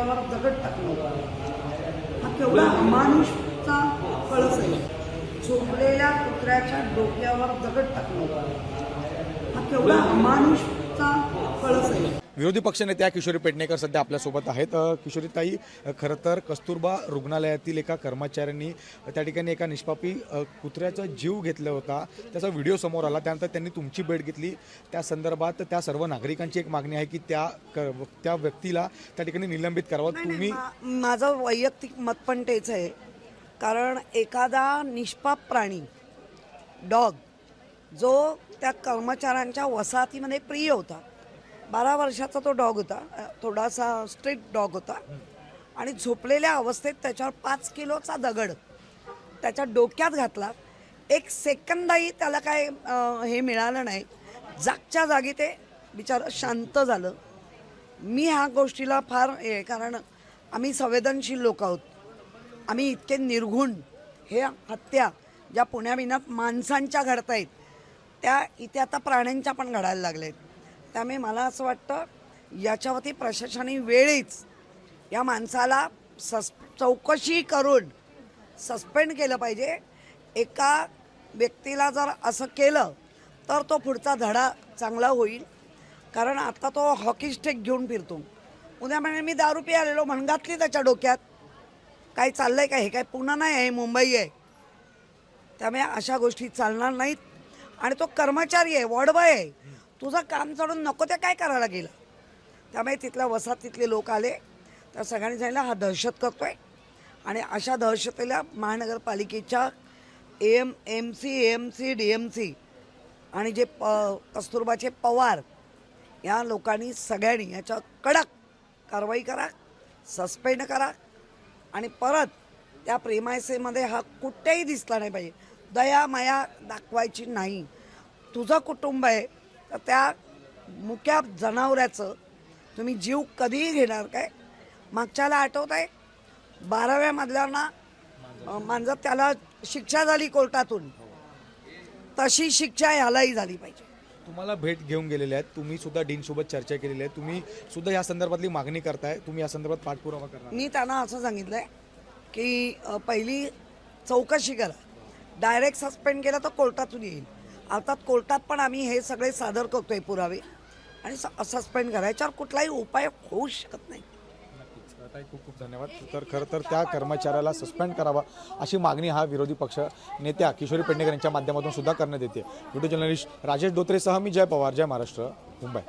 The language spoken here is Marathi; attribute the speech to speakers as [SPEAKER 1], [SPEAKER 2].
[SPEAKER 1] डोक्यावर दगड टाकला. हा केवढा अमानुषचा कळस आहे. झोपलेल्या कुत्र्याच्या डोक्यावर दगड टाकला. हा केवढा अमानुषचा कळस आहे.
[SPEAKER 2] विरोधी पक्षनेत्या किशोरी पेडणेकर सध्या आपल्यासोबत आहेत. किशोरीताई, खरं तर कस्तुरबा रुग्णालयातील एका कर्मचाऱ्यांनी त्या ठिकाणी एका निष्पापी कुत्र्याचा जीव घेतला होता. त्याचा व्हिडिओ समोर आला. त्यानंतर त्यांनी तुमची भेट घेतली. त्या संदर्भात त्या सर्व नागरिकांची एक मागणी आहे की त्या व्यक्तीला त्या ठिकाणी निलंबित करावं. तुम्ही
[SPEAKER 1] माझं वैयक्तिक मत पण तेच आहे. कारण एखादा निष्पाप प्राणी डॉग जो त्या कर्मचाऱ्यांच्या वसाहतीमध्ये प्रिय होता, 12 वर्षाचा तो डॉग होता, थोडासा स्ट्रीट डॉग होता आणि झोपलेल्या अवस्थेत त्याच्यावर 5 किलोचा दगड त्याच्या डोक्यात घातला. एक सेकंदही त्याला काय हे मिळालं नाही. जागच्या जागी ते बिचारं शांत झालं. मी ह्या गोष्टीला फार हे, कारण आम्ही संवेदनशील लोक आहोत. आम्ही इतके निर्घुण, हे हत्या ज्या पुण्याबिनात माणसांच्या घडतायत त्या इथे आता प्राण्यांच्या पण घडायला लागलेत. त्यामुळे मला असं वाटतं याच्यावरती प्रशासनाने वेळीच या माणसाला चौकशी करून सस्पेंड केलं पाहिजे. एका व्यक्तीला जर असं केलं तर तो पुढचा धडा चांगला होईल. कारण आता तो हॉकी स्टिक घेऊन फिरतो. उद्या म्हणे मी दारू पियालेलो म्हणून घातली त्याच्या डोक्यात. काही चाललंय का? हे काय पुणे नाही आहे, मुंबई आहे. त्यामुळे अशा गोष्टी चालणार नाहीत. आणि तो कर्मचारी आहे, वॉर्डबॉय आहे. तुझं काम सोडून नको ते काय करायला गेलं. त्यामुळे तिथल्या वसाहतीतले लोक आले, त्या सगळ्यांनी सांगितलं हा दहशत करतोय. आणि अशा दहशतीला महानगरपालिकेच्या AMC, DMC आणि जे कस्तुरबाचे पवार या लोकांनी सगळ्यांनी याच्यावर कडक कारवाई करा, सस्पेंड करा. आणि परत त्या प्रेमायसेमध्ये हा कुठेही दिसला नाही पाहिजे. दया माया दाखवायची नाही. तुझं कुटुंब आहे तर त्या मुक्या जनावराचं तुम्ही जीव कधीही घेणार काय? मागच्याला आठवत आहे 12व्या मजल्यावरना मांजर, त्याला शिक्षा झाली कोर्टातून, तशी शिक्षा ह्यालाही झाली पाहिजे.
[SPEAKER 2] तुम्हाला भेट घेऊन गेलेले आहेत, तुम्ही सुद्धा डीनसोबत चर्चा केलेली आहे, तुम्ही सुद्धा या संदर्भातली मागणी करताय, तुम्ही या संदर्भात पाठपुरावा करणार?
[SPEAKER 1] मी त्यांना असं सांगितलं आहे की पहिली चौकशी करा. डायरेक्ट सस्पेंड केलं तर कोर्टातून येईल. अर्थात कोर्टात पण आम्ही हे सगळे सादर करतोय पुरावे आणि सस्पेंड करा. याच्यावर कुठलाही उपाय होऊ शकत नाही.
[SPEAKER 2] ताई, खूप खूप धन्यवाद. तर खरं तर त्या कर्मचाऱ्याला सस्पेंड करावा अशी मागणी हा विरोधी पक्ष नेत्या किशोरी पेडणेकर यांच्या माध्यमातून सुद्धा करण्यात येते. व्हिडिओ जर्नलिस्ट राजेश धोत्रेसह मी जय पवार, जय महाराष्ट्र, मुंबई.